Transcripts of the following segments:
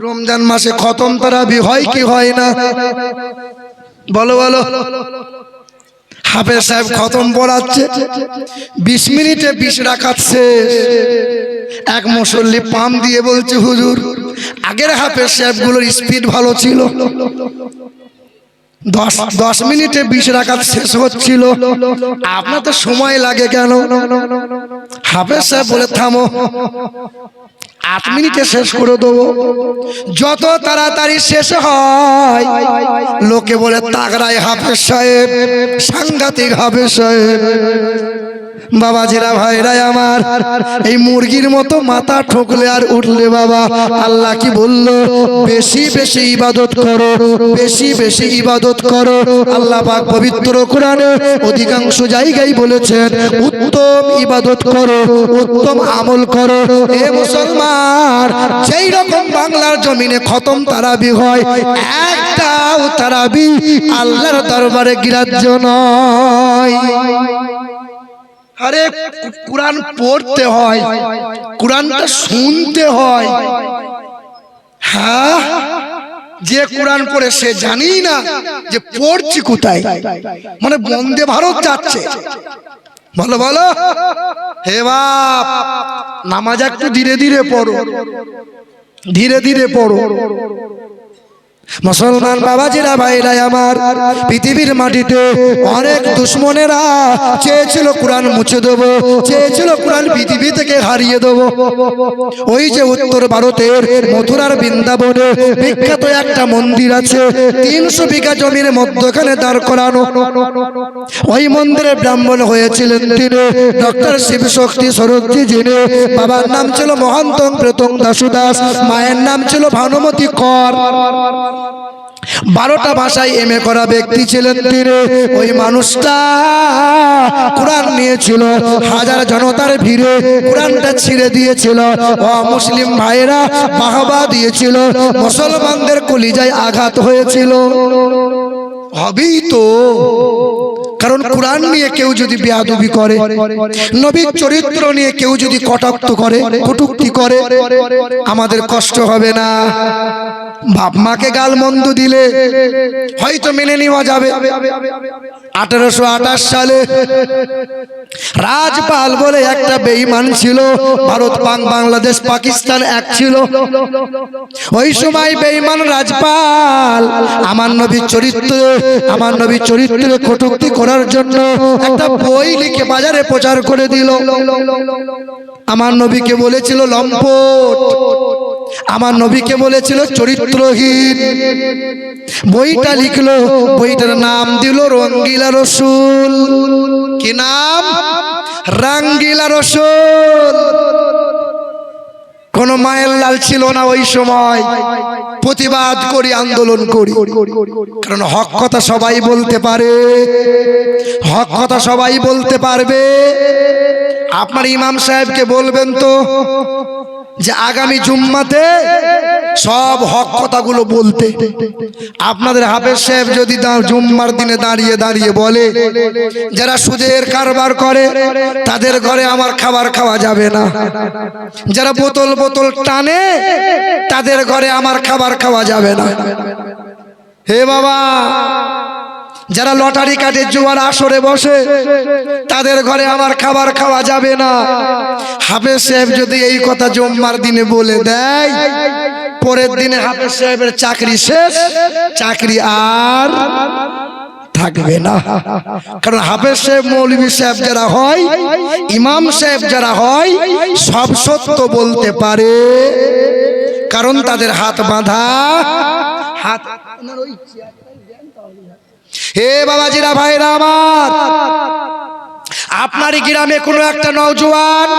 রমজান মাসে খতম তারাবি হয় কি হয় না? বলো বলো। হাফেজ সাহেব খতম পড়াচ্ছে, 20 মিনিটে 20 রাকাত শেষ। এক মুসল্লি পাম দিয়ে বলছে, হুজুর আগের হাফেজ সাহেবগুলোর স্পিড ভালো ছিল, 10 মিনিটে 20 রাকাত শেষ হচ্ছিল, আপনার তো সময় লাগে কেন? হাফেজ সাহেব বলে, থামো, 8 মিনিটে শেষ করে দেবো। যত তাড়াতাড়ি শেষ হয় লোকে বলে তাগড়াই হাফেজ সাহেব, সাংঘাতিক হাফেজ সাহেব। বাবাজিরা ভাইরা আমার, এই মুরগির মতো মাথা ঠোকলে আর উঠলে বাবা, আল্লাহ কি বললো? বেশি বেশি ইবাদত করো, বেশি বেশি ইবাদত করো। আল্লাহ পাক পবিত্র কোরআনে অধিকাংশ জায়গায় বলেছেন উত্তম ইবাদত করো, উত্তম আমল করো। এ মুসলমান, যেই রকম বাংলার জমিনে খতম তারাবি হয়, একটাও তারাবি আল্লাহর দরবারে গ্রাহ্য নয়। আরে কুরআন পড়তে হয়, কুরআনটা শুনতে হয়। হ্যাঁ, যে কুরআন পড়ে সে জানি না যে পড়ছি কোথায়, মানে বন্দে ভারত যাচ্ছে। বলো বলো। হে বাপ, নামাজ একটু ধীরে ধীরে পড়ো, ধীরে ধীরে পড়ো। মুসলমান বাবাজিরা ভাইরা আমার, পৃথিবীর মাটিতে অনেক দুশ্মনেরা চেয়েছিল কোরআন মুছে দেবো, চেয়েছিল কোরআন পৃথিবী থেকে হারিয়ে দেবো। ওই যে উত্তর ভারতের মথুরার বৃন্দাবনে বিখ্যাত একটা মন্দির আছে, 300 বিঘা জমির মধ্যখানে দাঁড় করানো। ওই মন্দিরে ব্রাহ্মণ হয়েছিলেন তিনি ডক্টর শিবশক্তি সরোজি, যিনি বাবার নাম ছিল মহান্তম প্রতম দাসুদাস, মায়ের নাম ছিল ভানুমতি কর। 12টা ভাষায় এমএ করা ব্যক্তি ছিলেন তিনি। ওই মানুষটা কোরআন নিয়েছিল, হাজার জনতার ভিড়ে কোরআনটা ছিঁড়ে দিয়েছিল। মুসলিম ভাইরা বাহবা দিয়েছিল, মুসলমানদের কলিজায় আঘাত হয়েছিল। হবেই তো, কারণ কোরআন নিয়ে কেউ যদি বেয়াদবি করে, নবীর চরিত্র নিয়ে কেউ যদি কটাক্ষ করে, কটূক্তি করে, আমাদের কষ্ট হবে না? বাপ মাকে গাল মন্দ দিলে হয়তো মেনে নেওয়া যাবে। 1828 সালে রাজপাল বলে একটা বেঈমান ছিল, ভারত বাংলাদেশ পাকিস্তান এক ছিল। ওই সময় বেঈমান রাজপাল আমার নবীর চরিত্রে কটূক্তি করার জন্য একটা বই লিখে বাজারে প্রচার করে দিল। আমার নবীকে বলেছিল লম্পট, আমার নবীকে বলেছিল চরিত্রহীন। বইটা লিখলো, বইটার নাম দিল রঙ্গিলা রসুল। কি নাম? রঙ্গিলা রসুল। কোন মায়ের লাল ছিল না ওই সময়। প্রতিবাদ করি, আন্দোলন করি, কারণ হক কথা সবাই বলতে পারে, হক কথা সবাই বলতে পারবে। আপনার ইমাম সাহেবকে বলবেন তো যে আগামী জুম্মাতে সব হক কথাগুলো বলতে। আপনাদের হাফেজ সাহেব যদি জুম্মার দিনে দাঁড়িয়ে দাঁড়িয়ে বলে যারা সুদের কারবার করে তাদের ঘরে আমার খাবার খাওয়া যাবে না, যারা বোতল বোতল টানে তাদের ঘরে আমার খাবার খাওয়া যাবে না। হে বাবা, যারা লটারি কাটে, জুয়ার আসরে বসে, তাদের ঘরে আমার খাবার খাওয়া যাবে না। হাফেজ সাহেব যদি এই কথা জুম্মার দিনে বলে দেয়, পরের দিনে হাফেজ সাহেবের চাকরি শেষ, চাকরি আর থাকবে না। কারণ হাফেজ সাহেব, মৌলভী সাহেব যারা হয়, ইমাম সাহেব যারা হয়, সব সত্য বলতে পারে, কারণ তাদের হাত বাঁধা। হাত হে বাবাজিরা ভাইরা আমার, আপনার গ্রামে কোনো একটা নওজোয়ান,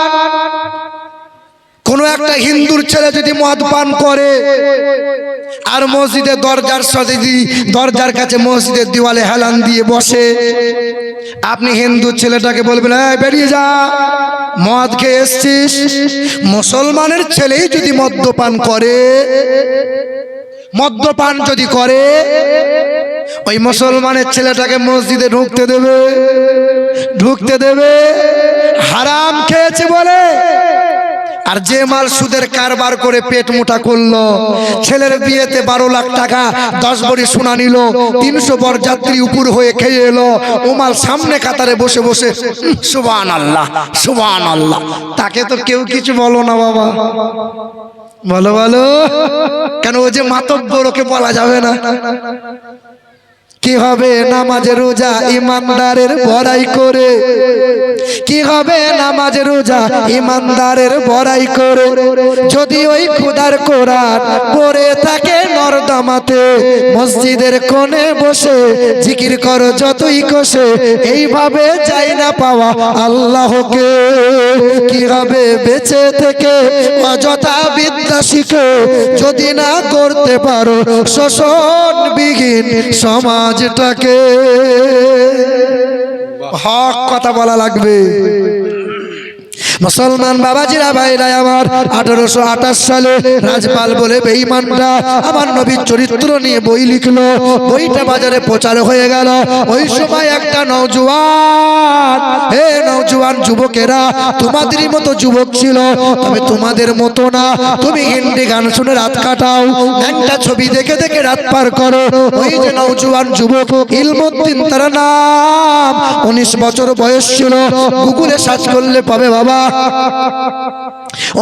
কোনো একটা হিন্দুর ছেলে যদি মদ পান করে আর মসজিদের দরজার কাছে মসজিদের দেওয়ালে হেলান দিয়ে বসে, আপনি হিন্দু ছেলেটাকে বলবেন এই বেরিয়ে যা, মদ খেয়ে এসছিস। মুসলমানের ছেলেই যদি মদ্যপান করে, মদ্যপান যদি করে, ওই মুসলমানের ছেলেটাকে মসজিদে ঢুকতে দেবে? ঢুকতে দেবে? হারাম খেয়েছে বলে আর যে মাল সুদের কারবার করে পেট মোটা করলো, ছেলের বিয়েতে 12 লাখ টাকা 10 ভরি সোনা নিল, 300 বরযাত্রী উপর হয়ে খেয়ে এলো, ও মাল সামনে কাতারে বসে বসে সুবহানাল্লাহ সুবহানাল্লাহ, তাকে তো কেউ কিছু বলো না বাবা, বলো বলো, কেন ও যে মাতব্বর, ওকে বলা যাবে না। কি হবে নামাজ রোজা ইমানদারের বড়াই করে, কি হবে নামাজ রোজা ইমানদারের বড়াই করে, যদি ওই খোদার কোরআন পড়ে থাকে নরদামাতে, মসজিদের কোণে বসে জিকির করো যতই কষে, এইভাবে যাই না পাওয়া আল্লাহকে। কি হবে বেঁচে থেকে অযথা বিদ্যা শিখে, যদি না করতে পারো শোষণবিহীন সমাজটাকে। হক কথা বলা লাগবে। মুসলমান বাবাজিরা ভাইরা আমার, 1828 সালে রাজপাল বলে বেঈমানরা আমার নবীর চরিত্র নিয়ে বই লিখলো। বইটা বাজারে প্রচার হয়ে গেল। ওই সময় একটা নওজোয়ান, হে নওজোয়ান যুবকেরা, তোমাদেরই মতো যুবক ছিল, তবে তোমাদের মতো না। তুমি হিন্দি গান শুনে রাত কাটাও, একটা ছবি দেখে দেখে রাত পার করো। ওই যে নওজোয়ান যুবক ইলমুদ্দিন, তার নাম, 19 বছর বয়স ছিল। গুগলে সার্চ করলে পাবে বাবা।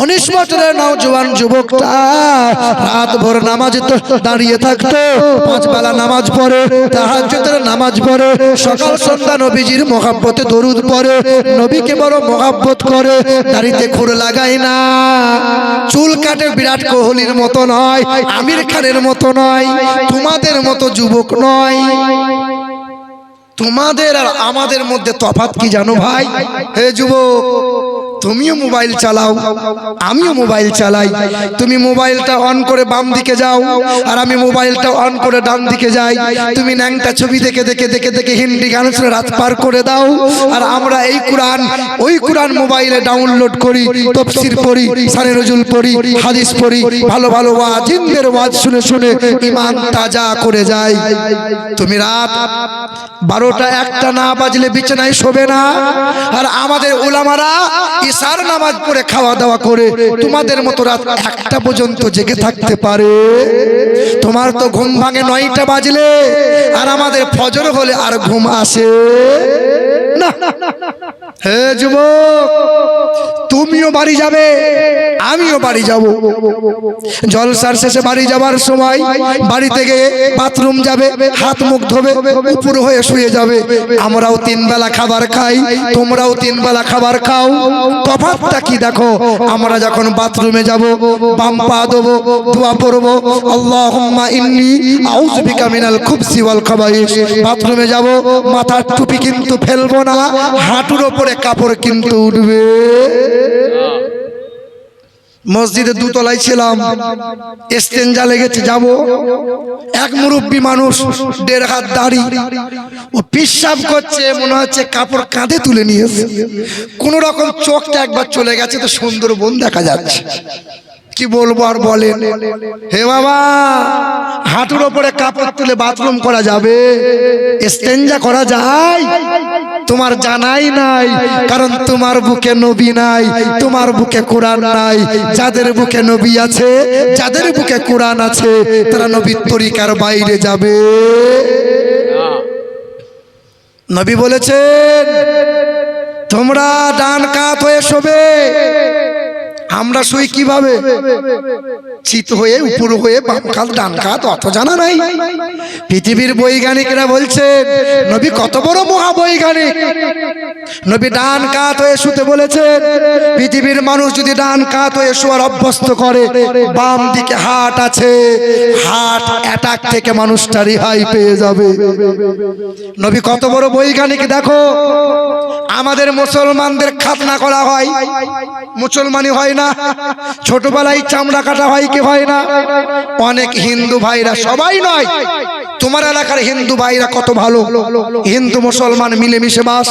19 বছরের নওজোয়ান যুবকটা রাত ভোর নামাজ দাঁড়িয়ে থাকতো, 5 বেলা নামাজ পড়ে, তাহাজ্জুদের নামাজ পড়ে, সকাল সন্ধ্যা নবীজির মহব্বতে দরুদ পড়ে, নবীকে বড় মহব্বত করে। দাড়িতে খুর লাগায় না, চুল কাটে বিরাট কোহলির মতো নয়, আমির খানের মতো নয়, তোমাদের মতো যুবক নয়। তোমাদের আর আমাদের মধ্যে তফাৎ কি জানো ভাই? হে যুবক, তুমিও মোবাইল চালাও, আমিও মোবাইল চালাই। তুমি মোবাইলটা অন করে বাম দিকে যাও, আর আমি মোবাইলটা অন করে ডান দিকে যাই। তুমি ন্যাংটা ছবি দেখে দেখে দেখে দেখে হিন্দি গান শুনে রাত পার করে দাও, আর আমরা এই কোরআন ওই কোরআন মোবাইলে ডাউনলোড করি, তাফসীর পড়ি, শানে নজুল পড়ি, হাদিস পড়ি, ভালো ভালো ওয়াজিনদের ওয়াজ শুনে শুনে ঈমান তাজা করে যাই। তুমি রাত 12টা 1টা না বাজলে বিছানায় শোবে না, আর আমাদের উলামারা ইশার নামাজ পড়ে খাওয়া দাওয়া করে তোমাদের মতো রাত 1টা পর্যন্ত জেগে থাকতে পারে। তোমার তো ঘুম ভাঙে 9টা বাজলে, আর আমাদের ফজর হলে আর ঘুম আসে না। হে যুবক, তুমিও বাড়ি যাবে, আমিও বাড়ি যাব। জলসার শেষে বাড়ি যাবার সময় বাড়িতে গিয়ে বাথরুম যাবে, হাত মুখ ধোবে, উপর হয়ে শুয়ে যাবে। আমরাও 3 বেলা খাবার খাই, তোমরাও 3 বেলা খাবার খাও। তফাৎটা কি দেখো? আমরা যখন বাথরুমে যাব, বাম পা দেবো, দোয়া পড়বো, আল্লাহুম্মা ইন্নী আউযু বিকা মিনাল খুবসি ওয়াল খাবাইস। বাথরুমে যাব, মাথার টুপি কিন্তু ফেলবো না, হাঁটুর ওপরে কাপড় কিন্তু উঠবে। মসজিদে 2 তলায় ছিলাম, ইস্তেঞ্জা লেগেছে, যাব। এক মুরব্বী মানুষ, 1.5 হাত দাড়ি, ও পিশাব করছে, মনে হচ্ছে কাপড় কাঁধে তুলে নিয়েছে। কোন রকম চোখটা একবার চলে গেছে, তো সুন্দরবন দেখা যাচ্ছে। কি বলবো আর বলেন? হে বাবা, হাঁটুর ওপরে কাপড় তুলে বাথরুম করা যাবে? ইস্তেঞ্জা করা যায়? তোমার জানাই নাই, কারণ তোমার বুকে নবী নাই, তোমার বুকে কোরআন নাই। যাদের বুকে নবী আছে, যাদের বুকে কোরআন আছে, তারা নবীর তরিকার বাইরে যাবে? নবী বলেছেন, তোমরা ডান কাত হয়ে শোবে। আমরা শুই কিভাবে? চিত হয়ে, উপর হয়ে, বাম কাত ডান কাত, অত জানা নাই। পৃথিবীর বৈজ্ঞানিকরা বলছেন, নবী কত বড় মহাবৈজ্ঞানিক, নবী ডান কাত হয়ে শুতে বলেছেন। পৃথিবীর মানুষ যদি ডান কাত হয়ে শোয়ার অভ্যস্ত করে, বাম দিকে হার্ট আছে, হার্ট অ্যাটাক থেকে মানুষটা রেহাই পেয়ে যাবে। নবী কত বড় বৈজ্ঞানিক দেখো। আমাদের মুসলমানদের খাতনা করা হয়, মুসলমানি হয় না। ছোটবেলায় চামড়া কাটা হয় কি হয় না? অনেক হিন্দু ভাইরা, সবাই নয়, তোমার এলাকার হিন্দু ভাইরা কত ভালো, হিন্দু মুসলমান মিলেমিশে বাস।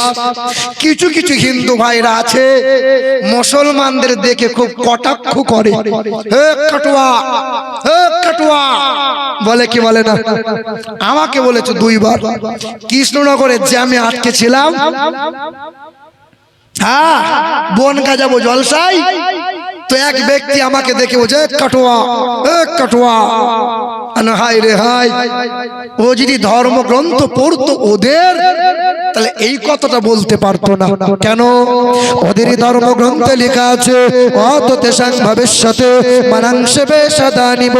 কিছু কিছু হিন্দু ভাইরা আছে, মুসলমানদের দেখে খুব কটাক্ষ করে, হে কাটুয়া, হে কাটুয়া, বলে কি বলে না? আমাকে বলেছে 2 বার। কৃষ্ণনগরে জ্যামে আটকে ছিলাম, হ্যাঁ, বনগা যাবো জলসায়, তো এক ব্যক্তি আমাকে দেখে বলছে কাটোয়া কাটোয়া, হাই রে হাই, ও যদি ধর্মগ্রন্থ পড়তো ওদের, তাহলে এই কথাটা বলতে পারতো না। কেন? ওদেরই ধর্মগ্রন্থে লেখা আছে অত তেসাং ভবিষ্যতে মানাংশে বেশাদানিব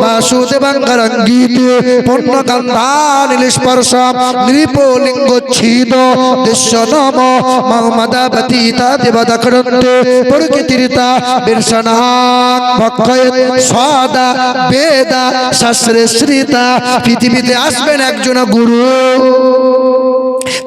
বাসুদেবাঙ্গারাঙ্গীতে পূর্ণকান্ধান নিষ্পর্শাম নৃপলিঙ্গচ্ছিদ দৃশ্য নম মহম্মদাবতীতা দেবদাকরন্তে প্রকৃতিরিতা বিরসনাক ভক্ষয়ে সদা বেদা শাস্ত্রে শ্রীতা। পৃথিবীতে আসবেন একজন গুরু,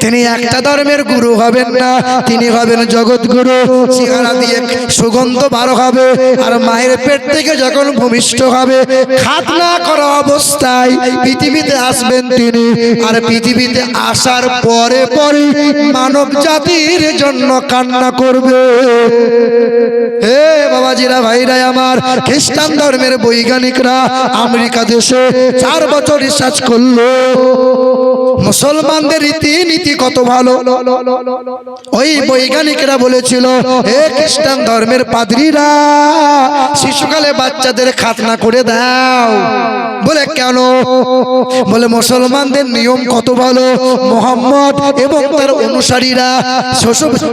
তিনি একটা ধর্মের গুরু হবেন না, তিনি হবেন জগৎগুরু। চেহারা দিয়ে সুগন্ধ বার হবে, আর মায়ের পেট থেকে যখন ভূমিষ্ঠ হবে খাতনা করা অবস্থায় পৃথিবীতে আসবেন তিনি। আর পৃথিবীতে আসার পরে পরে মানব জাতির জন্য কান্না করবে। হে বাবাজিরা, ভাইরা আমার, খ্রিস্টান ধর্মের বৈজ্ঞানিকরা আমেরিকা দেশে 4 বছর রিসার্চ করলো মুসলমানদের রীতিনীতি কত ভালো। ওই বৈজ্ঞানিকরা বলেছিল, হে খ্রিস্টান ধর্মের পাদ্রীরা, শিশুকালে বাচ্চাদের খাতনা করে দাও। বলে কেন? বলে মুসলমানদের নিয়ম কত ভালো। মোহাম্মদ এবং তার অনুসারীরা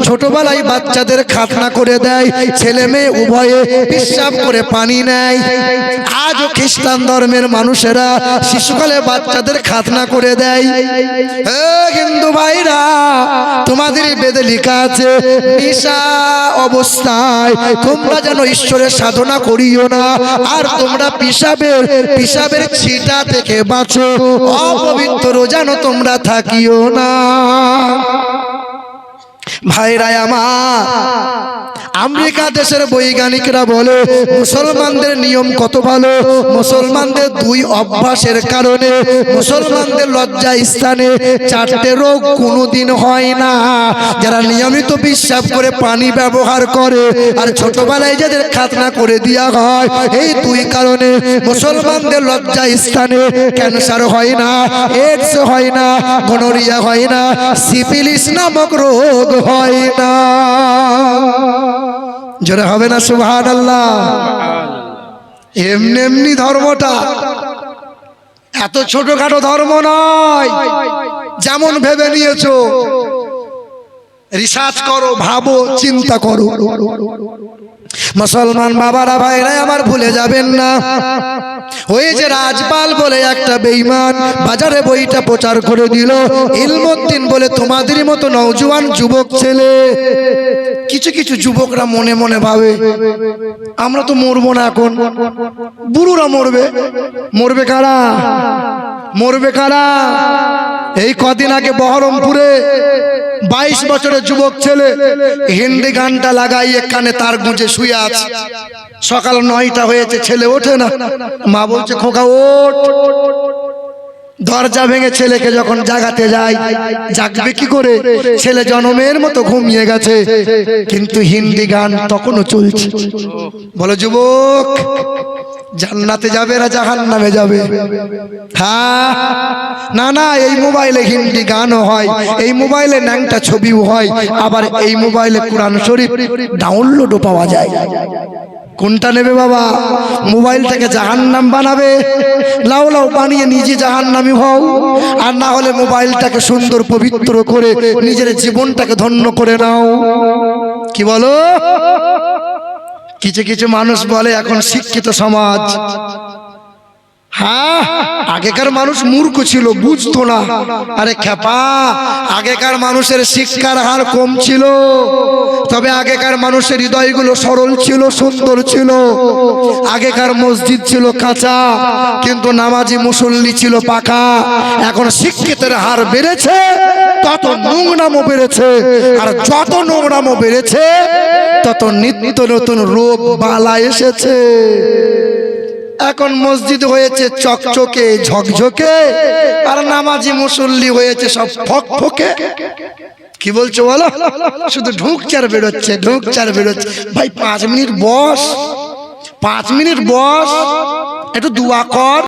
ছোটবেলায় বাচ্চাদের খাতনা করে দেয়, ছেলে মেয়ে উভয়ে পিশাব করে পানি নেয়। আজও খ্রিস্টান ধর্মের মানুষেরা শিশুকালে বাচ্চাদের খাতনা করে দেয়। হিন্দু ভাইরা, তোমাদের বেদে লেখা আছে নিশা অবস্থায় তোমরা যেন ঈশ্বরের সাধনা করিও না, আর তোমরা পিশাবের ছিটা থেকে বাঁচো, অপবিত্র যেন তোমরা থাকিও না। ভাইরা আমার, আমেরিকা দেশের বৈজ্ঞানিকরা বলে মুসলমানদের নিয়ম কত ভালো। মুসলমানদের 2 অভ্যাসের কারণে মুসলমানদের লজ্জা স্থানে 4টে রোগ কোনোদিন হয় না। যারা নিয়মিত পিশাব করে পানি ব্যবহার করে, আর ছোটবেলায় যাদের খাতনা করে দেওয়া হয়, এই 2 কারণে মুসলমানদের লজ্জা স্থানে ক্যান্সার হয় না, এইডস হয় না, গনোরিয়া হয় না, সিফিলিস নামক রোগ হয় না। জোরে হবে না সুবহানাল্লাহ? এমনি এমনি ধর্মটা এত ছোটখাটো ধর্ম নয় যেমন ভেবে নিয়েছো। রিসার্চ করো, ভাবো, চিন্তা করো। মুসলমান বাবারা, ভাইরা আমার, ভুলে যাবেন না, ওই যে রাজপাল বলে একটা বেঈমান বাজারে বইটা প্রচার করে দিল, ইলমউদ্দিন বলে তোমাদেরই মতো নওজোয়ান যুবক ছেলে। কিছু কিছু যুবকরা মনে মনে ভাবে আমরা তো মরবো না, এখন বুড়োরা মরবে। মরবে কারা? মরবে কারা? এই কদিন আগে বহরমপুরে 22 বছরের যুবক ছেলে হিন্দি গানটা লাগাইয়ে কানে তার গুঁজে শুয়ে আছে। সকাল 9টা হয়েছে, ছেলে ওঠে না। মা বলছে খোকা ওঠ। দরজা ভেঙে ছেলেকে যখন জাগাতে যায়, জাগবে কি করে? ছেলে জনমের মতো ঘুমিয়ে গেছে, কিন্তু হিন্দি গান তখনও চলছে। বলো যুবক, জান্নাতে যাবে না জাহান্নামে যাবে? হ্যাঁ না না, এই মোবাইলে হিন্দি গানও হয়, এই মোবাইলে ন্যাংটা ছবিও হয়, আবার এই মোবাইলে কোরআন শরীফ ডাউনলোডও পাওয়া যায়। কোনটা নেবে বাবা? মোবাইলটাকে জাহান্নাম বানাবে? লাও লাও বানিয়ে নিজে জাহান্নামী হও, আর না হলে মোবাইলটাকে সুন্দর পবিত্র করে নিজের জীবনটাকে ধন্য করে নাও। কি বলো? কিছু কিছু মানুষ বলে এখন শিক্ষিত সমাজ। হ্যাঁ, আগেকার মানুষ মূর্খ ছিল, বুঝতো না। আরে খেপা, আগেকার মানুষের শিক্ষার হার কম ছিল, তবে আগেকার মানুষের হৃদয়গুলো সরল ছিল, সুন্দর ছিল। আগেকার মসজিদ ছিল কাঁচা, কিন্তু নামাজি মুসল্লি ছিল পাকা। এখন শিক্ষিতের হার বেড়েছে, তত নোংরামও বেড়েছে, আর যত নোংরামও বেড়েছে তত নিত্য নতুন রোগ বালা এসেছে। এখন মসজিদ হয়েছে চকচকে ঝকঝকে, আর নামাজি মুসল্লি হয়েছে সব ফকফকে। কি বলছো বলো? শুধু ঢুকচার বেরোচ্ছে, ঢুকচার বেরোচ্ছে। ভাই 5 মিনিট বস, 5 মিনিট বস, একটু দোয়া কর।